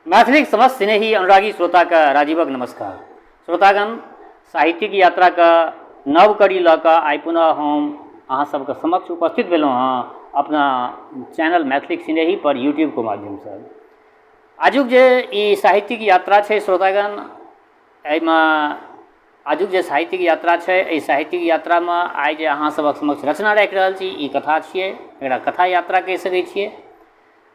मैथिलीक समस्त स्नेही अनुरागी श्रोता का राजीवक नमस्कार। श्रोतागण, साहित्यिक यात्रा का नव कड़ी लऽ कऽ आइ पुनः हम अहाँ सबके समक्ष उपस्थित भेलहुँ हँ अपना चैनल मैथिलीक स्नेही पर यूट्यूब के माध्यम से। आजुक जे ई साहित्यिक यात्रा छै श्रोतागण, एहिमे आजुक जे साहित्यिक यात्रा छै, एहि साहित्यिक यात्रा में आइ जे अहाँ सबक समक्ष रचना राखि रहल छी, ई कथा छियै, एकरा कथा यात्रा कहि सकै छियै।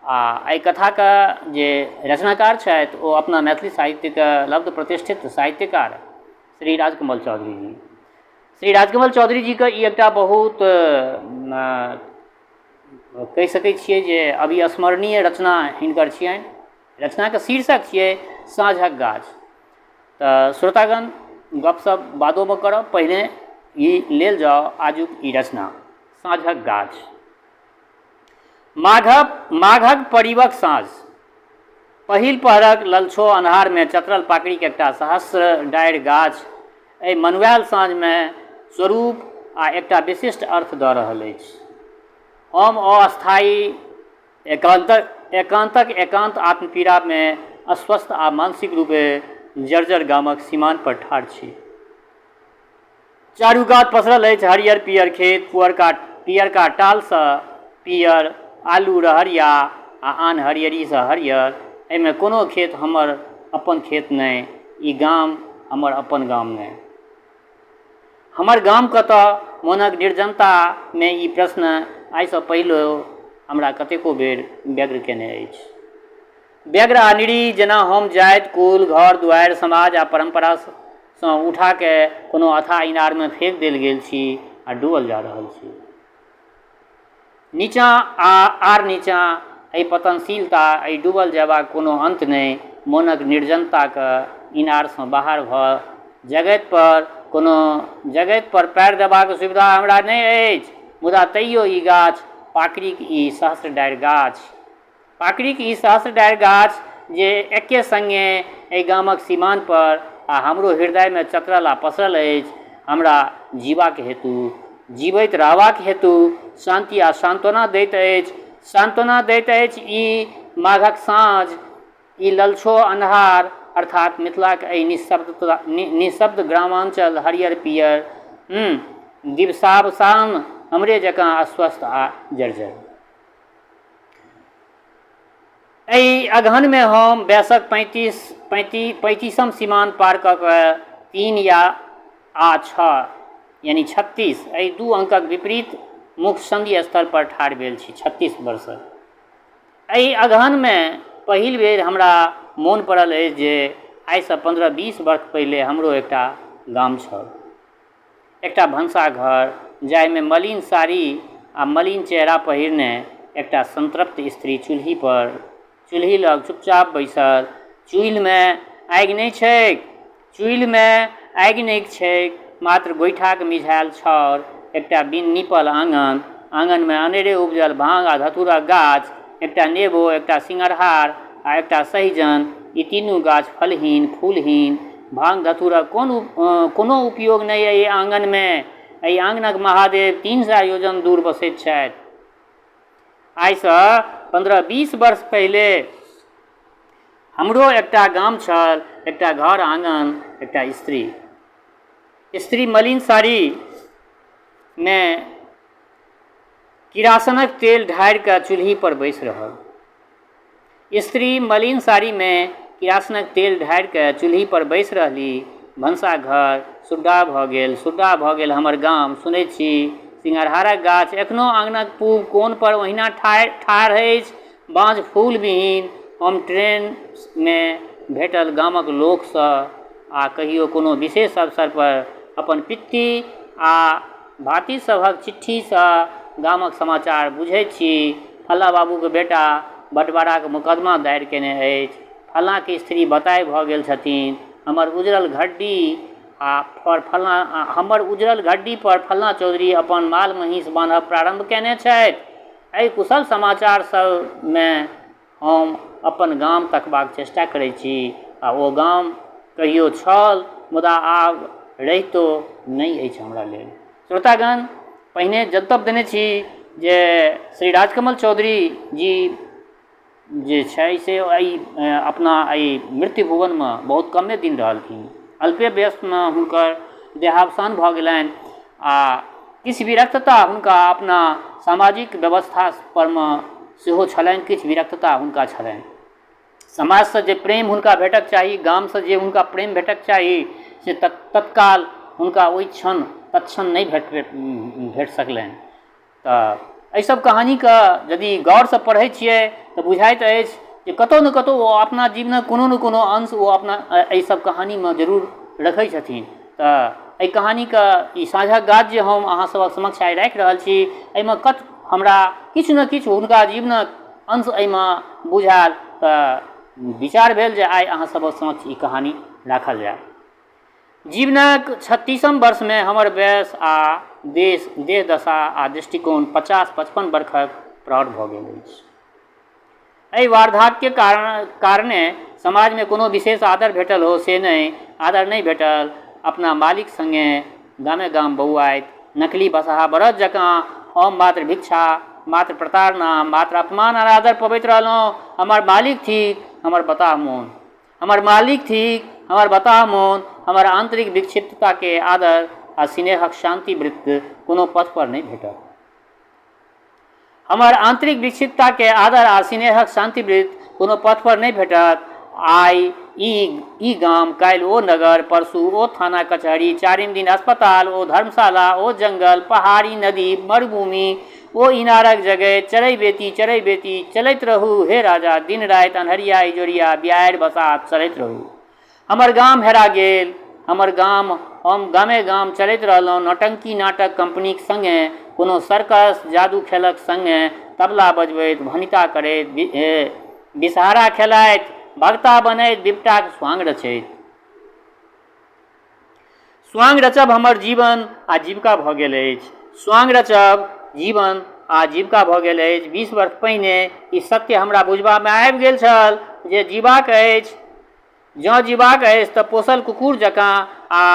आ एहि कथाके जे रचनाकार छथि ओ अपना मैथिली साहित्यके लब्ध प्रतिष्ठित साहित्यकार श्री राजकमल चौधरी जी। श्री राजकमल चौधरी जी के ई एकटा बहुत कहि सकै छियै जे अविस्मरणीय रचना हिनकर छियनि। रचनाके शीर्षक छियै साँझक गाछ। तऽ श्रोतागण, गपशप बादोमे करब, पहिने ई लेल जाउ आजुक ई रचना साँझक गाछ। माघक परीबक साँझ, पहिल पहरक ललछो अन्हार में चतरल पाकड़ीक एकटा सहस्र डारि गाछ एहि मनुआयल साँझ में स्वरूप आ एकटा विशिष्ट अर्थ दऽ रहल अछि। हम अस्थायी एकांतक एकांत आत्मपीड़ा में अस्वस्थ आ मानसिक रूपे जर्जर गामक सीमान पर ठाढ़ छी। चारू कात पसरल अछि हरियर पियर खेत, पियरका टालसँ पियर, आलू रहरिया आ आन हरियरी से हरियर। एहिमे कोनो खेत हमर अपन खेत नहि, ई गाम हमर अपन गाम नहि। हमर गाम कतऽ? मोनक निर्जनता में ई प्रश्न आइसँ पहिलो हमरा कतेको बेर व्यग्र केने अछि। व्यग्र आ निरी जेना हम जाति, कुल, घर दुआरि, समाज आ परम्परासँ उठा के कोनो अथाह इनार में फेंक देल गेल छी आ डूबल जा रहल छी। नीचाँ आर नीचाँ, एहि पतनशीलता, एहि डूबल जयबाक कोनो अंत नहि। मोनक निर्जनताके इनारसँ बाहर भऽ जगत पर पैर देबाक सुविधा हमरा नहि अछि। मुदा तैयो ई गाछ, पाकड़ीक ई सहस्र डारि गाछ, पाकड़ीक ई सहस्र डारि गाछ जे एके संगे एहि गामक सीमान पर आ हमरो हृदय में चतरल आ पसरल अछि, हमरा जीबाक हेतु, जीवैत रहबाक हेतु शांति आ सांत्वना दैत अछि। सांत्वना दैत अछि ई माघक साँझ, ई ललछो अन्हार, अर्थात मिथिलाक एहि निःशब्द ग्रामांचल हरियर पियर दिवसावसान हमरे जकाँ अस्वस्थ आ जर्जर। एहि अगहन में हम बैसक 35 सीमान पार कऽ कऽ 3 आ 6 यानी 36 एहि 2 अंकक विपरीत मुख संधि स्तर पर ठाढ़ भेल छी। 36 वर्षक एहि अगहन में पहिल बेर हमरा मोन पड़ल अछि जे आइसँ 15-20 वर्ष पहिले हमरो एकटा गाम छल, एकटा भनसाघर, जाहिमे मलिन साड़ी आ मलिन चेहरा पहिरने एकटा संतृप्त स्त्री चूल्ही लग चुपचाप बैसल। चूल्हिमे आगि नहि छैक, चूल्हिमे आगि नहि छैक, मात्र गोइठाक मिझायल छाउर, एकटा बिन नीपल आंगन, आंगन में अनेरे उपजल भांग आ धतूरक गाछ, एकटा नेबो, एकटा सिंगरहार आ एकटा सहिजन, ई तीनू गाछ फलहीन फूलहीन। भांग धतूरक कोनो उपयोग नहि एहि आंगन में। एहि आंगनक महादेव 300 योजन दूर बसैत छथि। आइसँ 15-20 वर्ष पहिले हमरो एकटा गाम छल, एकटा घर आंगन, एकटा स्त्री मलिन साड़ी में किरासनक तेल ढारि कऽ चूल्ही पर बैसि रहल। स्त्री मलिन साड़ी में किरासनक तेल ढारि कऽ चूल्ही पर बैसि रहली। भनसाघर सुड्डा भऽ गेल हमर गाम। सुनैत छी सिंगरहारक गाछ एखनो आंगनक पूब कोन पर ओहिना ठाढ़ अछि, बाँझ फूल विहीन। हम ट्रेन में भेटल गामक लोकसँ आ कहियो कोनो विशेष अवसर पर अपन पित्ती आ भाती सभक चिट्ठीसँ गामक समाचार बुझैत छी। फल्लाँ बाबूके बेटा बँटवाराक मुकदमा दायर केने अछि, फल्लाँके स्त्री बताइ भऽ गेल छथिन, हमर उजरल घड्डी पर फल्लाँ चौधरी अपन माल महीँस बान्हब प्रारंभ केने छथि। एहि कुशल समाचार सब में हम अपन गाम तकबाक चेष्टा करैत छी आ ओ गाम कहियो छल मुदा आब रहितो नहि अछि हमरा लेल। श्रोतागण, पहिने जनतब देने छी जे श्री राजकमल चौधरी जी जे छै से अपना मृत्यु भुवनमे बहुत कमे दिन रहलखिन। अल्पे वयसमे हुनकर देहावसान भऽ गेलनि आ किछु विरक्तता हुनका अपना सामाजिक व्यवस्था परमे सेहो छलनि, किछु विरक्तता हुनका छलनि। समाजसँ जे प्रेम हुनका भेटक चाही, गामसँ जे हुनका प्रेम भेटक चाही, से तत्काल हुनका ओहि क्षण तत्क्षण नहि भेट सकलनि। तऽ एहि सब कहानीके यदि गौरसँ पढ़ै छियै तऽ बुझाइत अछि जे कतहु ने कतहु ओ अपना जीवनक कोनो ने कोनो अंश ओ अपना एहि सब कहानीमे जरूर रखै छथिन। तऽ एहि कहानीके ई साझक गाथ जे हम अहाँ सभक समक्ष आइ राखि रहल छी, एहिमे हमरा किछु ने किछु हुनका जीवनक अंश एहिमे बुझायल, तऽ विचार भेल जे आइ अहाँ सभक समक्ष ई कहानी राखल जाय। जीवनक 36 वर्षमे हमर वयस आ देह दशा आ दृष्टिकोण 50-55 वर्षक प्रौढ़ भऽ गेल अछि। एहि वार्धक्यके कारणे समाजमे कोनो विशेष आदर भेटल हो से नहि, आदर नहि भेटल। अपना मालिक सङ्गे गामे गाम बौआइत, नकली बसहा बरद जकाँ हम मात्र भिक्षा, मात्र प्रताड़ना, मात्र अपमान आ आदर पबैत रहलहुँ। हमर मालिक ठीक, हमर बताह मोन। हमर मालिक ठीक, हमर बताह मोन। हमर आंतरिक विक्षिप्तताके आदर आ स्नेहक शांति वृत्त कोनो पथ पर नहि भेटल। हमर आंतरिक विक्षिप्तताके आदर आ स्नेहक शांति वृत्त कोनो पथ पर नहि भेटत। आइ ई गाम, काल्हि ओ नगर, परसू ओ थाना कचहरी, चारिम दिन अस्पताल, ओ धर्मशाला, ओ जंगल, पहाड़ी, नदी, मरुभूमि, ओ इनारक जगह, चरै बेती चलैत रहू हे राजा, दिन राति अन्हरिया इजोरिया बियारि बसात चलैत रहू। हमर गाम हेरा गेल, हमर गाम, हम गामे गाम चलैत रहलहुँ, नौटंकी नाटक कंपनीक सङ्गे, कोनो सर्कस जादू खेलक सङ्गे, तबला बजबैत, भनिता करैत, विषहारा खेलाइत, भगता बनैत, बिपटाक स्वांग रचैत। स्वांग रचब हमर जीवन आ जीविका भऽ गेल अछि। स्वांग रचब जीवन आ जीविका भऽ गेल अछि। 20 वर्ष पहिने ई सत्य हमरा बुझबामे आबि गेल छल जे जीबाक अछि, जँ जीबाक अछि तऽ पोसल कुकुर जकाँ आ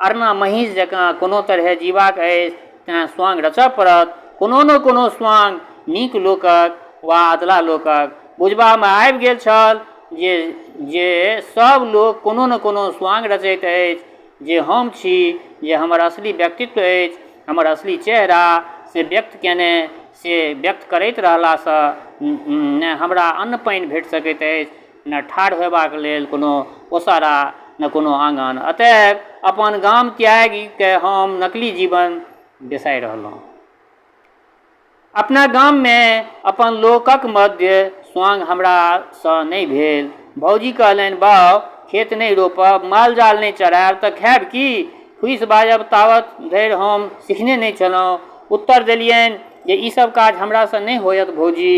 अरना महीष जकाँ कोनो तरहे जीबाक अछि, तेँ स्वांग रचब पड़त। कोनो ने कोनो स्वांग, नीक लोकक वा अधला लोकक। बुझबामे आबि गेल छल जे सब लोक कोनो ने कोनो स्वांग रचैत अछि, जे हम छी, जे हमर असली व्यक्तित्व अछि, हमर असली चेहरा, से व्यक्त केने, से व्यक्त करैत रहलासँ ने हमरा अन्न पानि भेट सकैत अछि, ने ठाढ़ होयबाक लेल कोनो ओसारा, ने कोनो आँगन। अतएव अपन गाम त्यागिके हम नकली जीवन बेसाइ रहलहुँ। अपना गाममे अपन लोकक मध्य स्वांग हमरासँ नहि भेल। भौजी कहलनि, बाउ, खेत नहि रोपब, माल जाल नहि चरायब तऽ खायब की? फुसि बाजब तावत धरि हम सिखने नहि छलहुँ। उत्तर देलियनि जे ई सब काज हमरासँ नहि होयत भौजी।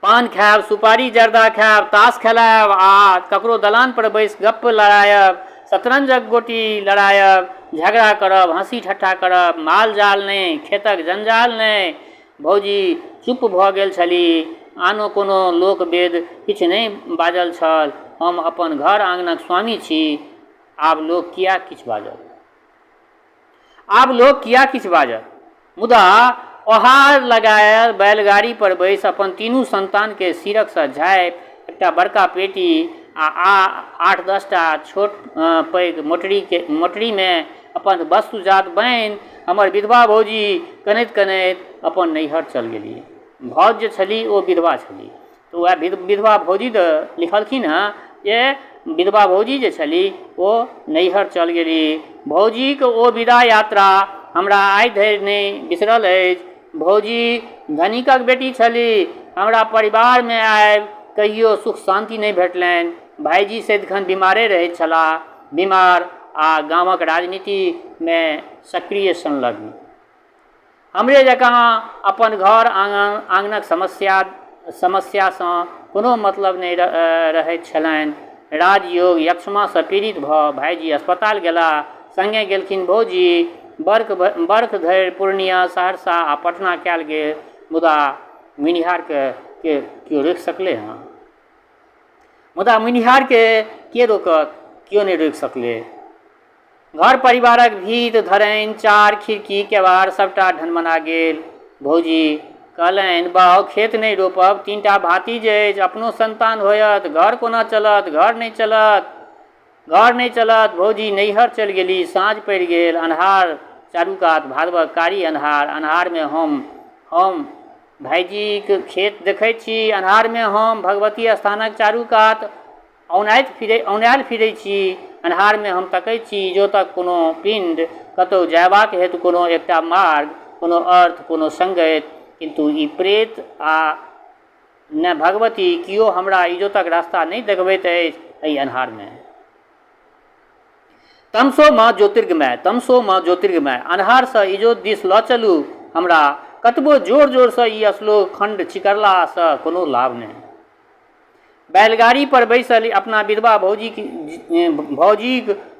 पान खायब, सुपारी जर्दा खायब, ताश खेलायब आ ककरो दलान पर बैस गप्प लड़ायब, शतरंजक गोटी लड़ायब, झगड़ा करब, हँसी ठट्ठा करब, माल जाल नहि, खेतक जंजाल नहि। भौजी चुप भऽ गेल छलीह। आनो कोनो लोक वेद किछु नहि बाजल छल। हम अपन घर आंगनक स्वामी छी। आब लोक किया किछु बाजत? मुदा ओहार लगायल बैलगाड़ी पर बैस अपन तीनू संतानके सिरकसँ झाँपि, एकटा बड़का पेटी आ 8-10 टा छोट पैघ मोटरीमे अपन वस्तुजात बान्हि हमर विधवा भौजी कनैत कनैत अपन नैहर चल गेली। भौज जे छली ओ विधवा छली, तऽ वएह विधवा भौजी तऽ लिखलखिन हँ जे विधवा भौजी जे छली ओ नैहर चल गेली। भौजीके ओ विदा यात्रा हमरा आइ धरि नहि बिसरल अछि। भौजी धनिकक बेटी छली। हमरा परिवारमे आबि कहियो सुख शांति नहि भेटलनि। भाइजी सदिखन बीमारे रहैत छलाह, बीमार आ गामक राजनीतिमे सक्रिय संलग्न। हमरे जकाँ अपन घर आंगनक समस्यासँ कोनो मतलब नहि रहैत छलनि। राजयोग यक्षमासँ पीड़ित भऽ भाइजी अस्पताल गेलाह, सङ्गे गेलखिन भौजी। बर्ख धरि पूर्णिया, सहरसा आ पटना कयल गेल, मुदा मिनिहारके केओ रोकि सकलै हँ? मुदा मिनिहारके के रोकत? केओ नहि रोकि सकलै। घर परिवारक भीत धरनि, चार खिड़की केवाड़ सबटा ढनमना गेल। भौजी कहलनि बाउ खेत नहीं रोपब, 3टा भातिज अछि, अपनो संतान होयत, घर कोना चलत, घर नहीं चलत। भौजी नैहर चलि गेली। साँझ पड़ि गेल, अन्हार चारू कात, भादवक कारी अन्हार। अन्हारमे हम भाइजीक खेत देखैत छी, अन्हारमे हम भगवती स्थानक चारू कात औनायल फिरै छी। अन्हारमे हम तकैत छी जो तक कोनो पिंड, कतहु जयबाक हेतु कोनो एकटा मार्ग, कोनो अर्थ, कोनो संगति, किंतु ई प्रेत आ ने भगवती किओ हमरा इजोतक रास्ता नहीं देखबैत अछि एहि अन्हारमे। तमसो माँ ज्योतिर्गमय, अन्हारसँ इजोत दिस लऽ चलू हमरा। कतबो जोर जोरसँ ई श्लोक खंड चिकरलासँ कोनो लाभ नहीं। बैलगाड़ी पर बैसल अपना विधवा भौजीक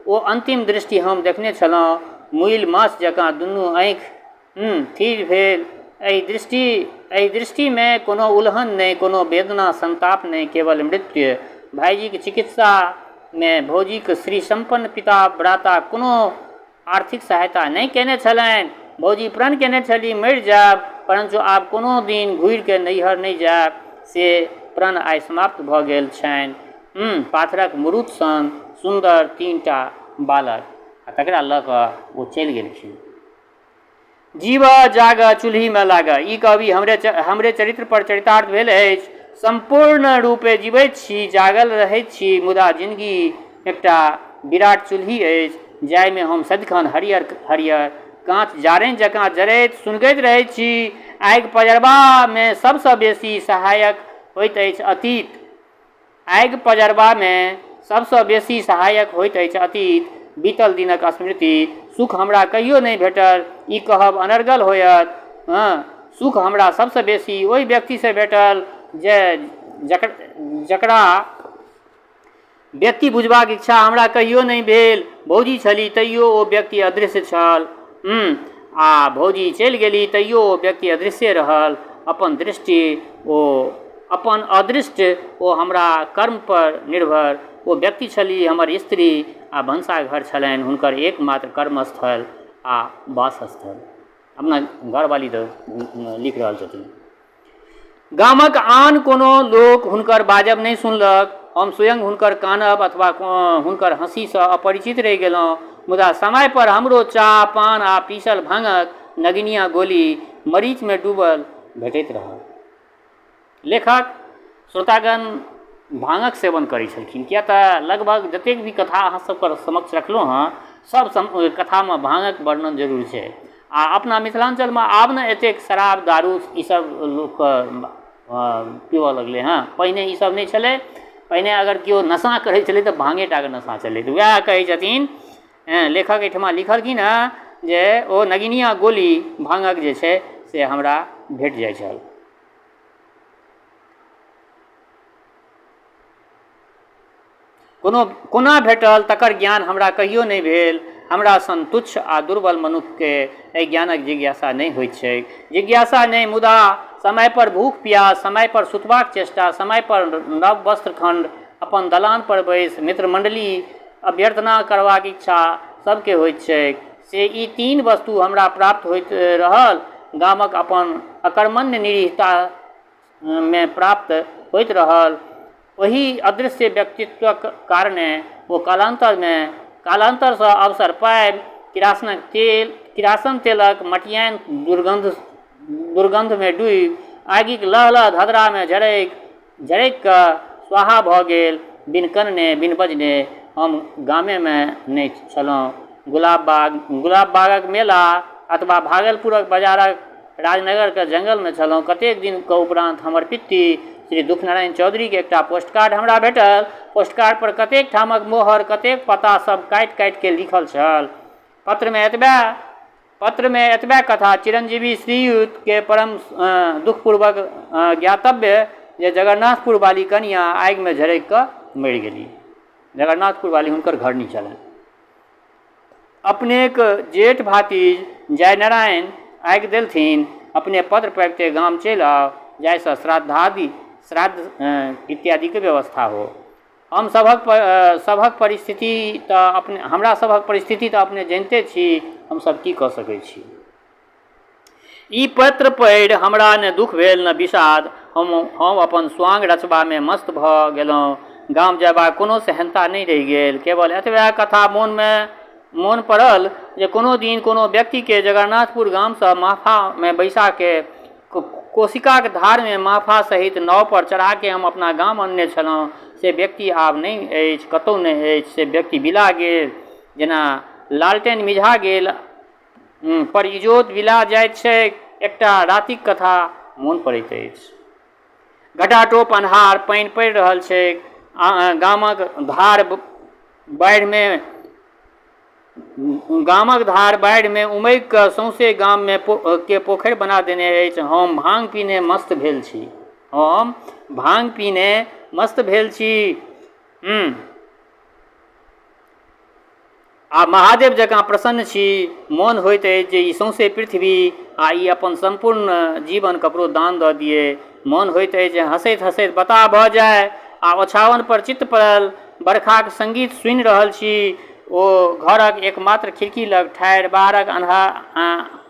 ओ अंतिम दृष्टि हम देखने छलहुँ। मूल माछ जकाँ दुनू आँखि थीर भेल। एहि दृष्टिमे कोनो उल्हन नहीं, कोनो वेदना संताप नहीं, केवल मृत्यु। भाईजीक चिकित्सामे भौजीक श्री संपन्न पिता भ्राता कोनो आर्थिक सहायता नहीं केने छलनि। भौजी प्रण केने छली मरि जायब, परंतु आब कोनो दिन घुरि के नैहर नहीं जायब, से प्रण आइ समाप्त भऽ गेल छनि। पाथरक मुरुत सन सुन्दर 3टा बालक, आ तकरा लऽ कऽ ओ चलि गेलखिन। जीव जाग चूल्हीमे लाग, ई कवि हमरे चरित्र पर चरितार्थ भेल अछि। संपूर्ण रूपे जीवैत छी, जागल रहैत छी, मुदा जिंदगी एकटा विराट चूल्ही अछि जाहिमे हम सदिखन हरियर हरियर काँच जारनि जकाँ जरैत सुनगैत रहैत छी। आगि पजरबामे सबसँ बेसी सहायक होइत अछि अतीत। आगि पजरबामे सबसँ बेसी सहायक होइत अछि अतीत, बीतल दिनक स्मृति। सुख हमरा कहियो नहीं भेटल, ई कहब अनर्गल होयत। सुख हमरा सबसँ बेसी ओहि व्यक्तिसँ भेटल जकरा व्यक्ति बुझबाक इच्छा हमरा कहियो नहीं भेल। भौजी छली तैयो ओ व्यक्ति अदृश्य छल। आ भौजी चलि गेली तैयो ओ व्यक्ति अदृश्य रहल। अपन अदृष्ट ओ हमरा कर्म पर निर्भर। ओ व्यक्ति छली हमर स्त्री, आ भनसाघर छलनि हुनकर एकमात्र कर्मस्थल आ वासस्थल। अपना घरवाली तो लिख रहल छथिन। गामक आन कोनो लोक हुनकर बाजब नहीं सुनलक। हम स्वयं हुनकर कानब अथवा हुनकर हँसीसँ अपरिचित रहि गेलहुँ। मुदा समय पर हमरो चाह पान आ पीसल भांगक नगिनिया गोली मरीचमे डूबल भेटैत रहल। लेखक श्रोतागण भांगक सेवन करै छलखिन, किया तऽ लगभग जतेक भी कथा अहाँ सबके समक्ष रखलहुँ हँ, सब कथामे भांगक वर्णन जरूर छै। आ अपना मिथिलांचलमे आब ने एतेक शराब दारू ईसब लोकके पीबऽ लगलै हँ। पहिने ईसब नहीं छलै। पहिने अगर केओ नशा करै छलै तऽ भांगेटाके नशा छलै। तऽ वएह कहै छथिन लेखक एहिठमा लिखलखिन हँ जे ओ नगिनिया गोली भांगक जे छै से हमरा भेट जाइ छल। कोना भेटल तकर ज्ञान हमरा कहियो नहीं भेल। हमरा सन तुच्छ आ दुर्बल मनुष्यके एहि ज्ञानक जिज्ञासा नहीं होइत छै। जिज्ञासा नहीं, मुदा समय पर भूख प्यास, समय पर सुतबाक चेष्टा, समय पर नव वस्त्र खंड, अपन दलान पर बैस मित्रमंडली अभ्यर्थना करबाक इच्छा सबके होइत छै। से ई 3 वस्तु हमरा प्राप्त होइत रहल। गामक अपन अकर्मण्य निरीहतामे प्राप्त होइत रहल। ओही अदृश्य व्यक्तित्वक कारणे ओ कालांतरसँ अवसर पाबि किरासन तेलक मटियान दुर्गंधमे डूबि आगिक लहलह धधरामे झरकि कऽ स्वाहा भऽ गेल। बिन कनने बिन बजने हम गामेमे नहीं छलहुँ। गुलाब बागक मेला अथवा भागलपुरक बाजारक राजनगरके जंगलमे छलहुँ। कतेक दिनके उपरान्त हमर पित्ती श्री दुखनारायण चौधरीके एकटा पोस्टकार्ड हमरा भेटल। पोस्टकार्ड पर कतेक ठामक मोहर, कतेक पता सब काटि काटि के लिखल छल। पत्रमे एतबे कथा चिरंजीवी श्रीयुतके परम दुखपूर्वक ज्ञातव्य जे जगन्नाथपुर वाली कनिया आगिमे झरकि कऽ मरि गेली। जगन्नाथपुर वाली हुनकर घर नहीं छलनि। अपनेक जेठ भातिज जयनारायण आगि देलथिन। अपने पत्र पाबिते गाम चलि आउ, जाहिसँ श्राद्ध इत्यादिके व्यवस्था हो। हम सभक परिस्थिति तऽ हमरा सभक परिस्थिति तऽ अपने जानिते छी, हमसभ की कऽ सकै छी। ई पत्र पढ़ि हमरा ने दुख भेल न विषाद, हम अपन स्वांग रचबामे मस्त भऽ गेलहुँ। गाम जयबाक कोनो सेहनता नहि रहि गेल। केवल एतबे कथा मोन पड़ल जे कोनो दिन कोनो व्यक्तिके जगन्नाथपुर गामसँ माफामे बैसा के कोशिकाक धारमे माफा सहित नाव पर चढ़ा के हम अपना गाम अनने छलहुँ। से व्यक्ति आब नहि अछि, कतहु नहि अछि। से व्यक्ति बिला गेल जेना लालटेन मिझा गेल पर इजोत बिला जाइत छै। एकटा रातिक कथा मोन पड़ैत अछि। घटाटोप अन्हार, पानि पड़ि रहल छै। गामक धार बाढ़िमे उमड़ि कऽ सौंसे गाममे के पोखरि बना देने अछि। हम भांग पीने मस्त भेल छी। आ महादेव जकाँ प्रसन्न छी। मोन होइत अछि जे ई सौंसे पृथ्वी आ ई अपन संपूर्ण जीवन ककरो दान दऽ दिए। मोन होइत अछि जे हँसैत हँसैत बताह भऽ जाय। आ ओछावन पर चित्त पड़ल। बरखाक संगीत सुनि रहल छी। ओ घरक एकमात्र खिड़की लग ठाढ़ि बाहरक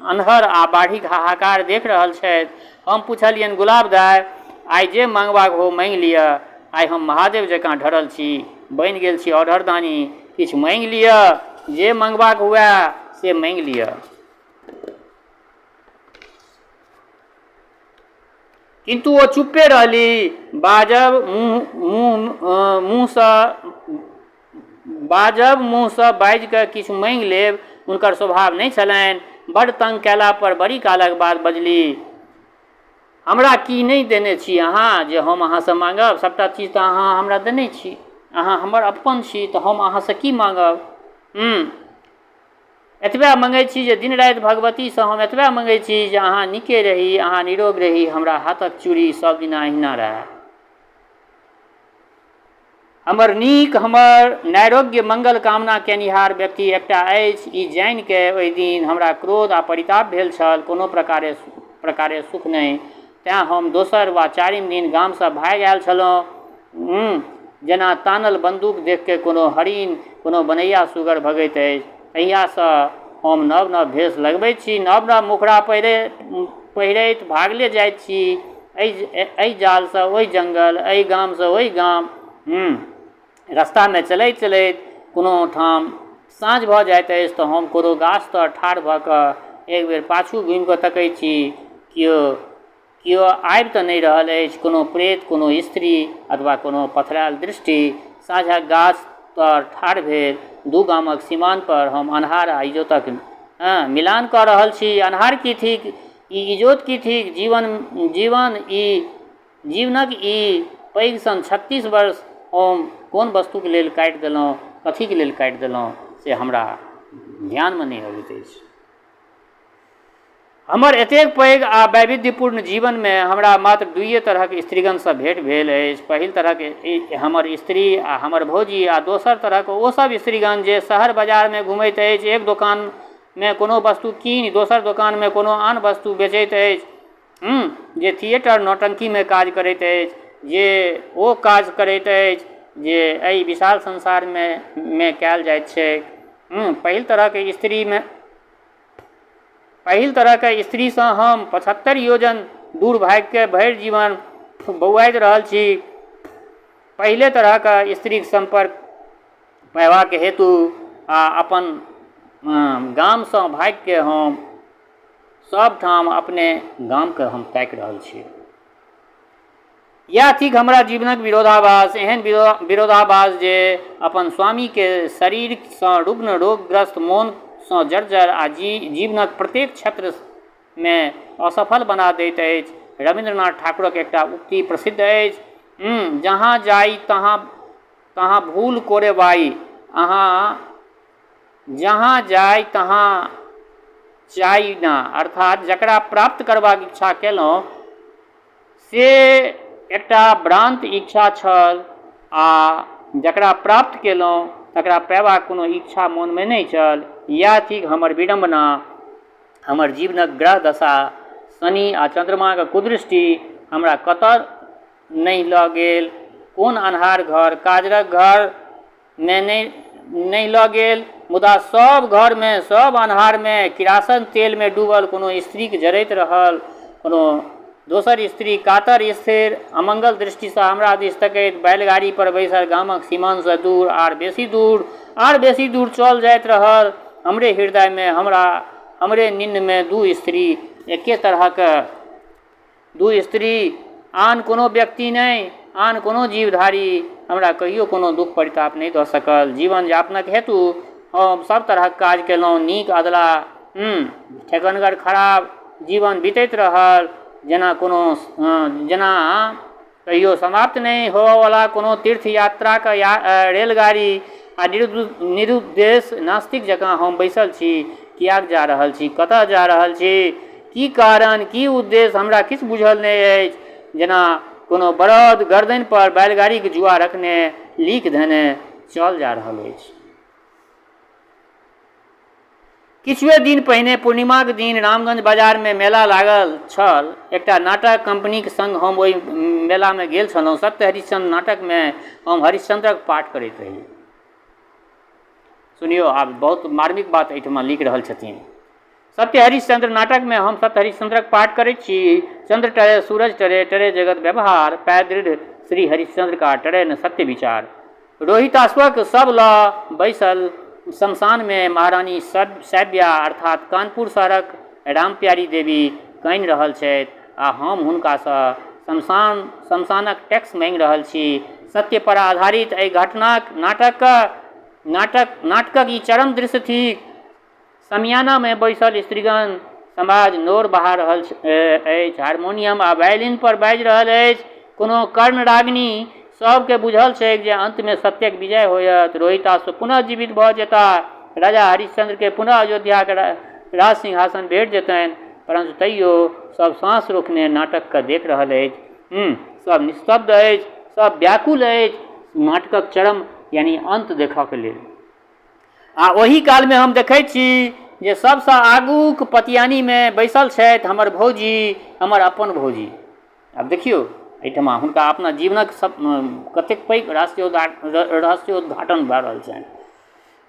अन्हर आ बाढ़िक हाहाकार देख रहल छथि। हम पुछलियनि, गुलाब दाइ, आइ जे मांगबाक हो मांगि लिअ। आइ हम महादेव जकाँ ढरल छी, बनि गेल छी औढ़रदानी। किछु मांगि लिअ, जे मांगबाक हुए से मांगि लिअ। किन्तु ओ चुप्पे रहली। बाजब मुँहसँ बाजि कऽ किछु मांगि लेब हुनकर स्वभाव नहि छलनि। बड्ड तंग कयला पर बड़ी कालक बाद बजली, हमरा की नहि देने छी अहाँ जे हम अहाँसँ मांगब? सभटा चीज तऽ अहाँ हमरा देने छी। अहाँ हमर अपन छी तऽ हम अहाँसँ की मांगब? एतबे मंगै छी जे दिन राति भगवतीसँ हम एतबे मंगै छी जे अहाँ नीके रही, अहाँ निरोग रही, हमरा हाथक चूड़ी सब दिना अहिना रहए। हमर नैरोग्य मंगल कामना केनिहार व्यक्ति एकटा अछि। ई जानि के ओहि दिन हमरा क्रोध आ परिताप भेल छल। कोनो प्रकारे सुख नहि। तेँ हम दोसर वा चारिम दिन गामसँ भागि आयल छलहुँ। जेना तानल बन्दूक देख के कोनो हरिन, कोनो बनैया सुगर भगैत अछि, तहियासँ हम नव नव भेष लगबैत छी। नव नव मुखड़ा पहिरैत भागले जाइत छी। एहि जालसँ ओहि जंगल, एहि गामसँ ओहि गाम। रस्तामे चलैत चलैत कोनो ठाम साँझ भऽ जाइत अछि तऽ हम कोनो गाछ तर ठाढ़ भऽ कऽ एक बेर पाछू घुमि कऽ तकैत छी। केओ आबि तऽ नहि रहल अछि। कोनो प्रेत, कोनो स्त्री अथवा कोनो पथरायल दृष्टि। साँझक गाछ तर ठाढ़ भेल दू गामक सीमान पर हम अन्हार आ इजोतक मिलान कऽ रहल छी। अन्हार की थिक, ई इजोत की थिक? जीवनक ई पैघ सन 36 वर्ष हम कोन वस्तुके लेल काटि देलहुँ, कथीके लेल काटि देलहुँ, से हमरा ध्यानमे नहि अबैत अछि। हमर एतेक पैघ आ वैविध्यपूर्ण जीवनमे हमरा मात्र दुइये तरहक स्त्रीगणसँ भेँट भेल अछि। पहिल तरहक हमर स्त्री आ हमर भौजी, आ दोसर तरहक ओसभ स्त्रीगण जे शहर बाजारमे घुमैत अछि। एक दोकानमे कोनो वस्तु कीनि दोसर दोकानमे कोनो आन वस्तु बेचैत अछि। जे थिएटर नौटंकीमे काज करैत अछि, जे ओ काज करैत अछि जे एहि विशाल संसारमे कयल जाइत छै। पहिल तरहके स्त्रीसँ हम 75 योजन दूर भागि के भरि जीवन बौआइत रहल छी। पहिले तरहके स्त्रीक संपर्क पयबाक हेतु आ अपन गामसँ भागि के हम सबठाम अपने गामके हम ताकि रहल छी। इएह थिक हमरा जीवनक विरोधाभास। एहन विरोधाभास जे अपन स्वामीके शरीरसँ रुग्ण, रोगग्रस्त, मोनसँ जर्जर आ जीवनक प्रत्येक क्षेत्रमे असफल बना दैत अछि। रविन्द्रनाथ ठाकुरक एकटा उक्ति प्रसिद्ध अछि, जहाँ जाई तहाँ भूल कोरे बाई, जहाँ जाई तहाँ चाही ना। अर्थात जकरा प्राप्त करबाक इच्छा केलहुँ से एकटा भ्रान्त इच्छा छल, आ जकरा प्राप्त केलहुँ तकरा पयबाक कोनो इच्छा मोनमे नहि छल। इएह थिक हमर विडम्बना। हमर जीवनक ग्रह दशा, शनि आ चन्द्रमाके कुदृष्टि हमरा कतऽ नहि लऽ गेल। कोन अन्हार घर, काजरक घरमे नहीं लऽ गेल, मुदा सब घर में, सब अन्हार में किरासन तेल में डूबल कोनो स्त्री के जरैत रहल। कोनो दोसर स्त्री कातर स्थिर अमंगल दृष्टि से हमरा दिस तकैत बैलगाड़ी पर बैसल गामक सीमान से दूर आर बेसी दूर चल जाइत रहल। हमरे हृदय में, हमरे निन्न में दू स्त्री, एके तरह के दू स्त्री, आन कोनो व्यक्ति नहीं, आन कोनो जीवधारी हमरा कहियो कोनो दुख परिताप नहीं दऽ सकल। जीवन यापनक हेतु हम सब तरहक काज केलहुँ, नीक अदला ठेकनगर खराब जीवन बीतैत रहल, जेना कहियो समाप्त नहीं होवला कोनो तीर्थ यात्रा के रेलगाड़ी आ निरुद्देश नास्तिक जकाँ हम बैसल छी। कियाक जा रहल छी, कतऽ जा रहल छी, की कारण, की उद्देश्य, हमरा किछु बुझल नहीं अछि। जेना कोनो बरद गर्दन पर बैलगाड़ी के जुआ रखने लीक धने चल जा रहल अछि। किछुए दिन पहिने पूर्णिमा के दिन रामगंज बाजार में मेला लागल छल। एकटा नाटक कंपनी के संग हम ओहि मेला में गेल छलहुँ। सत्य हरिश्चंद्र नाटक में हम हरिश्चंद्रक पाठ करैत रही। सुनियो, आब बहुत मार्मिक बात एहिठमा लिख रहल छथिन। सत्य हरिश्चंद्र नाटक में हम सत्य हरिश्चंद्रक पाठ करैत छी। चंद्र टरे, सूरज टरे, टरे जगत व्यवहार, पै दृढ़ श्री हरिश्चंद्र का टरे न सत्य विचार। रोहिताश्वक सब ल बैसल शमशान में महारानी सैब्या अर्थात कानपुर शहरक रामप्यारी देवी कानि रहल छथि आ हम हुनकासँ शमशानक टैक्स मांगि रहल छी। सत्य पर आधारित एहि घटनाक नाटकक ई चरम दृश्य थिक। समियाना में बैसल स्त्रीगण समाज नोर बहा रहल अछि, हारमोनियम आ वायलिन पर बाजि रहल अछि। कोनो कर्ण रागिनी सबके बुझल छै जे अंत में सत्यक विजय होयत, रोहिताश्व पुनः जीवित भऽ जेता, राजा हरिश्चंद्र के पुनः अयोध्या के राज सिंहासन भेट जेतनि। परंतु तैयो सब सांस रोकने नाटक के देख रहल अछि। सब निस्तब्ध अछि, सब व्याकुल अछि नाटकक चरम यानी अंत देखऽ के लेल। आ ओही काल में हम देखै छी जे सबसँ आगूक पतियानी में बैसल छथि हमर भौजी, हमर अपन भौजी। आब देखियौ एहिठमा हुनका अपना जीवनक सब कतेक पैघ रहस्योद्घाटन भऽ रहल छनि।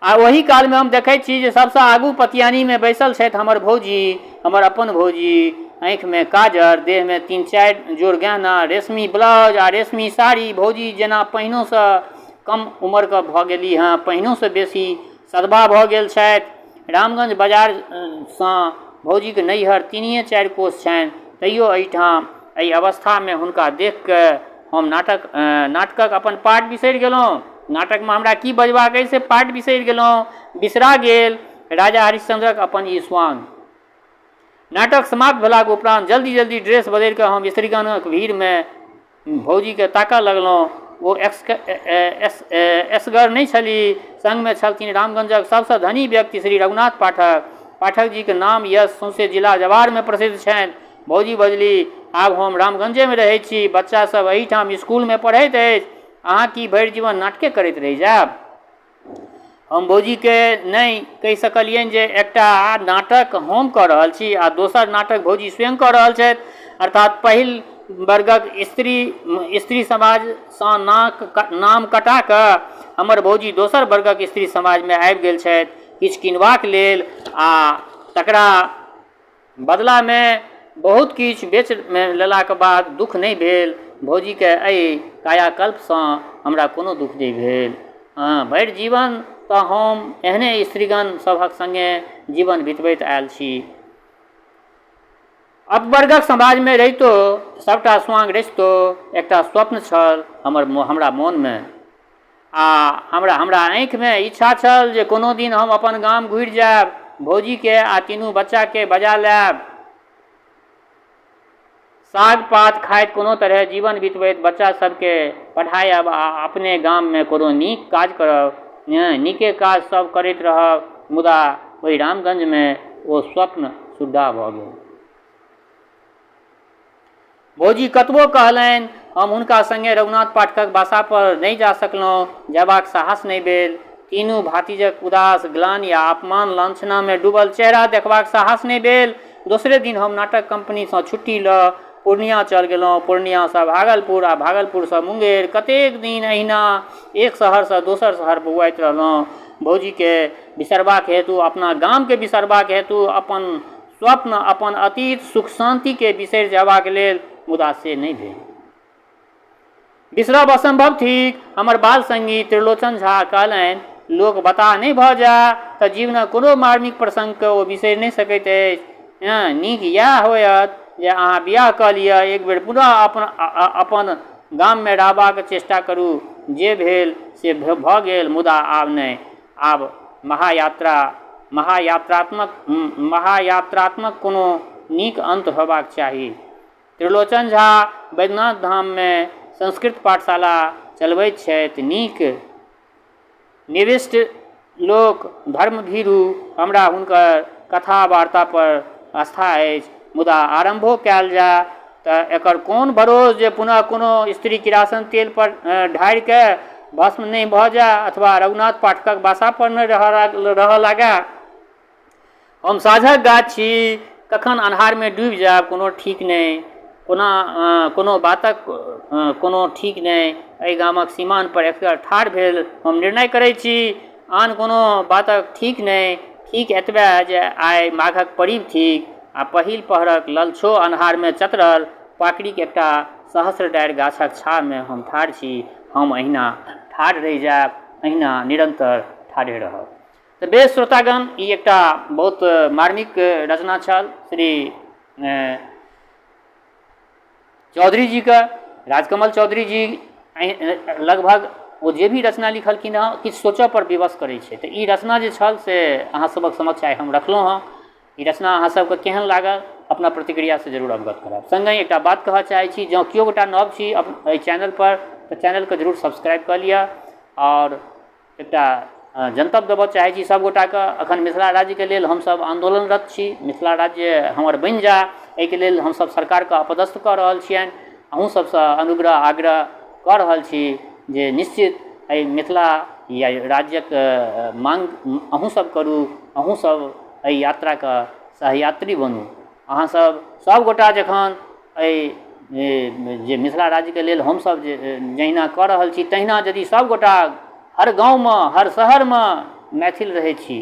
आ ओही काल में हम देखै छी जे सबसँ आगू पतियानी में बैसल छथि हमर भौजी, हमर अपन भौजी। आँखि में काजर, देह में 3-4 जोड़ गहना, रेशमी ब्लाउज आ रेशमी साड़ी। भौजी जेना पहिनोसँ कम उम्र के भऽ गेली हँ, पहिनोसँ बेसी सदबा भऽ गेल छथि। रामगंज बाजारसँ भौजीके नैहर 3-4 कोस छनि। तैयो एहिठाम एहि अवस्था में हुनका देख के हम नाटकक अपन पाठ बिसरि गेलहुँ। नाटक में हमरा की बजबाक अइ से पाठ बिसरि गेलहुँ, बिसरा गेल राजा हरिश्चंद्रक अपन ई स्वांग। नाटक समाप्त भेलाक उपरांत जल्दी जल्दी ड्रेस बदलि कऽ हम स्त्रीगणक भीड़ में भौजी के ताकऽ लगलहुँ। ओ एसगर नहीं छली, संग में छलथिन रामगंजक सबसँ धनी व्यक्ति श्री रघुनाथ पाठक। पाठक जी के नाम यश सौंसे जिला जवार में प्रसिद्ध छनि। भौजी बजली, आब हम रामगंजे में रहै छी, बच्चा सब एहिठाम स्कूल में पढ़ैत अछि, अहाँ की भरि जीवन नाटके करैत रहि जायब? हम भौजी के नहीं कहि सकलियनि जे एकटा नाटक हम कऽ रहल छी आ दोसर नाटक भौजी स्वयं कऽ रहल छथि। अर्थात पहिल वर्गक स्त्री समाजसँ नाम कटा कऽ हमर भौजी दोसर वर्गक स्त्री समाज में आबि गेल छथि किछु किनबाक लेल, आ तकरा बदला में बहुत किछु बेच लेलाक बाद दुख नहीं भेल। भौजी के एहि कायाकल्पसँ हमरा कोनो दुख नहीं भेल। भरि जीवन तऽ हम एहने स्त्रीगण सभक संगे जीवन बितबैत आयल छी। अपवर्गक समाज में रहितो सबटा स्वांग रचितो एकटा स्वप्न छल हमरा मोन में, आ हमरा आँखि में इच्छा छल जे कोनो दिन हम अपन गाम घुरि जायब, भौजी के आ तीनू बच्चा के बजा लायब, साग पात खाइत कोनो तरह जीवन बितबैत बच्चा सबके पढ़ायब आ अपने गाम में कोनो नीक काज करब, नीके काज सब करैत रहब। मुदा ओहि रामगंज में ओ स्वप्न सुद्धा भऽ गेल। भौजी कतबो कहलनि, हम हुनका संगे रघुनाथ पाठकक बासा पर नहीं जा सकलहुँ, जयबाक साहस नहीं भेल। तीनू भातिजक उदास ग्लानि आ अपमान लांछना में डूबल चेहरा देखबाक साहस नहीं भेल। दोसरे दिन हम नाटक कंपनी से छुट्टी लऽ पूर्णिया चल गेलहुँ। पूर्णिया से भागलपुर आ भागलपुर से मुंगेर कतेक दिन अहिना एक शहर से दोसर शहर बौआइत रहलहुँ। भौजीके बिसरबाक हेतु, अपना गामके बिसरबाक हेतु, अपन स्वप्न, अपन अतीत सुख शांतिके बिसरि जयबाक लेल, मुदा से नहि भेल। बिसरब असंभव थिक। हमर बाल संगी त्रिलोचन झा कहलनि, लोक बताह नहि भऽ जाय तऽ जीवनक कोनो मार्मिक प्रसंगके ओ बिसरि नहि सकैत अछि। नीक इएह होयत जे अहाँ बियाह कऽ लिअ, एक बेर पुनः अपन गाममे रहबाक चेष्टा करू। जे भेल से भऽ गेल, मुदा आब नहि। आब महायात्रात्मक कोनो नीक अंत होयबाक चाही। त्रिलोचन झा बैद्यनाथ धाममे संस्कृत पाठशाला चलबैत छथि। नीक निविष्ट लोक, धर्मभीरू। हमरा हुनकर कथा वार्ता पर आस्था अछि, मुदा आरंभो कयल जाय तऽ एकर कोन भरोस जे पुनः कोनो स्त्री किरासन तेल पर ढारि के भस्म नहि भऽ जाय, अथवा रघुनाथ पाठकक बासा पर नहि रहऽ लागे। हम साँझक गाछ छी, कखन अन्हारमे डूबि जायब कोनो ठीक नहि। कोनो बातक कोनो ठीक नहि। एहि गामक सीमान पर एकबेर ठाढ़ भेल हम निर्णय करैत छी, आन कोनो बातक ठीक नहि। ठीक एतबे जे आइ माघक परीब थिक आ पहिल पहरक ललछो अन्हारमे चतरल पाकड़ीक एकटा सहस्र डारि गाछक छाहमे हम ठाढ़ छी। हम अहिना ठाढ़ रहि जायब, अहिना निरंतर ठाढ़े रहब। तऽ बेस श्रोतागण, ई एकटा बहुत मार्मिक रचना छल श्री चौधरी जी का। राजकमल चौधरी जी लगभग ओ जे भी रचना लिखलखिन हँ, किछु सोचऽ पर विवश करै छै। तऽ ई रचना जे छल से अहाँ सभक समक्ष आइ हम रखलहुँ हँ। ई रचना अहाँ सभके केहन लागल, अपना प्रतिक्रिया से जरूर अवगत करब। संगहि एकटा बात कहऽ चाहै छी, जँ केओ गोटा नव छी एहि चैनल पर तऽ चैनलके जरूर सब्सक्राइब कऽ लिअ। और एकटा जनतब देबऽ चाहै छी सब गोटाके, अखन मिथिला राज्यके लेल हमसभ आंदोलनरत छी। मिथिला राज्य हमर बनि जाय, एहिके लेल हमसभ सरकारके अपदस्थ कऽ रहल छियनि। अहूँ सबसँ अनुग्रह आग्रह कऽ रहल छी जे निश्चित एहि मिथिला या राज्यक मांग अहूँ सब करू, अहूँ सब एहि यात्राके सहयात्री बनू। अहाँ सब गोटा जखन एहि जे मिथिला राज्यके लेल हमसभ जे जहिना कऽ रहल छी, तहिना यदि सब गोटा हर गाँवमे, हर शहरमे मैथिल रहै छी,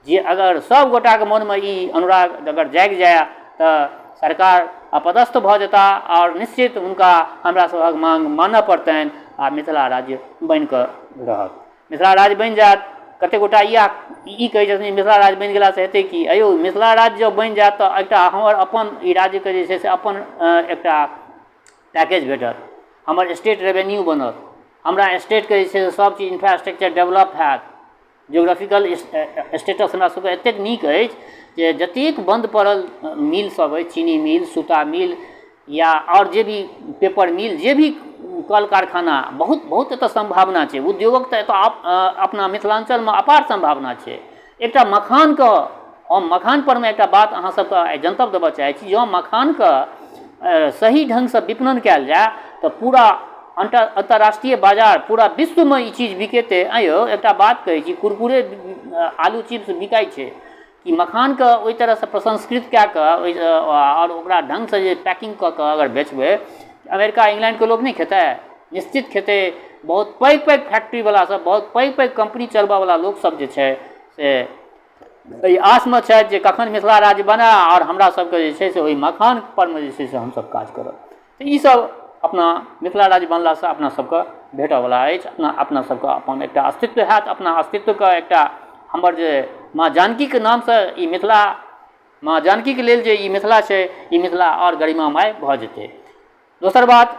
जे अगर सब गोटाके मोनमे ई अनुराग अगर जागि जाय तऽ सरकार अपदस्थ भऽ जेता और निश्चित हुनका हमरा सभक मांग मानऽ पड़तनि आ मिथिला राज्य बनि कऽ रहत। मिथिला राज्य बनि जायत। कते गोटा ई कहै छथिन मिथिला राज्य बनि गेलासँ हेतै कि? अयौ, मिथिला राज्य जब बनि जायत तऽ एकटा हमर अपन ई राज्यके जे छै से अपन एकटा पैकेज भेटत। हमर स्टेट रेवेन्यू बनत, हमरा स्टेटके जे छै से सब चीज इंफ्रास्ट्रक्चर डेवलप हैत। जियोग्राफिकल स्टेटस हमरा सबके एतेक नीक अछि जे जतेक बंद पड़ल मिल सब अछि, चीनी मिल, सूता मिल या और जे भी पेपर मिल, जे भी कल कारखाना, बहुत एतऽ संभावना छै। उद्योगक तऽ एतऽ अपना मिथिलांचलमे अपार संभावना छै। एकटा मखानके, हम मखान परमे एकटा बात अहाँ सबके जनतब देबऽ चाहै छी। जँ मखानके सही ढङ्गसँ विपणन कयल जाय तऽ पूरा अंतर्राष्ट्रीय बाजार, पूरा विश्वमे ई चीज बिकेतै। आँयौ, एकटा बात कहै छी, कुरकुरे आलू चिप्स बिकाइ छै कि मखानके ओहि तरहसँ प्रसंस्कृत कए कऽ और ओकरा ढङ्गसँ जे पैकिंग कऽ कऽ अगर बेचबै, अमेरिका इंग्लैंडके लोक नहि खेतै? निश्चित खेतै। बहुत पैघ फैक्ट्रीवला सब, बहुत पैघ कंपनी चलबऽवला लोकसब जे छै से एहि आसमे छथि जे कखन मिथिला राज्य बनै और हमरा सबके जे छै से ओहि मखान परमे जे छै से हमसब काज करब। तऽ ई सब अपना मिथिला राज्य बनलासँ अपना सबके भेटऽवला अछि। अपना सबके अपन एकटा अस्तित्व हैत। अपना अस्तित्वके एकटा हमर जे माँ जानकीके नामसँ ई मिथिला, माँ जानकीके लेल जे ई मिथिला छै, ई मिथिला और गरिमामय भऽ जेतै। दोसर बात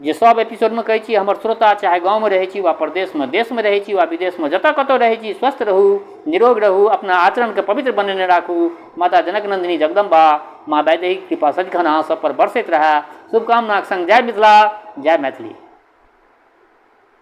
जे सब एपिसोडमे कहै छी, हमर श्रोता चाहे गाँवमे रहै छी वा प्रदेशमे, देशमे रहै छी वा विदेशमे, जतऽ कतौ रहै छी, स्वस्थ रहू, निरोग रहू, अपना आचरणके पवित्र बनेने राखू। माता जनक नंदिनी जगदम्बा, माँ वैदेही कृपा सदिखन अहाँ सब पर बरसैत रहै। शुभकामनाक संग जय मिथिला, जय मैथिली।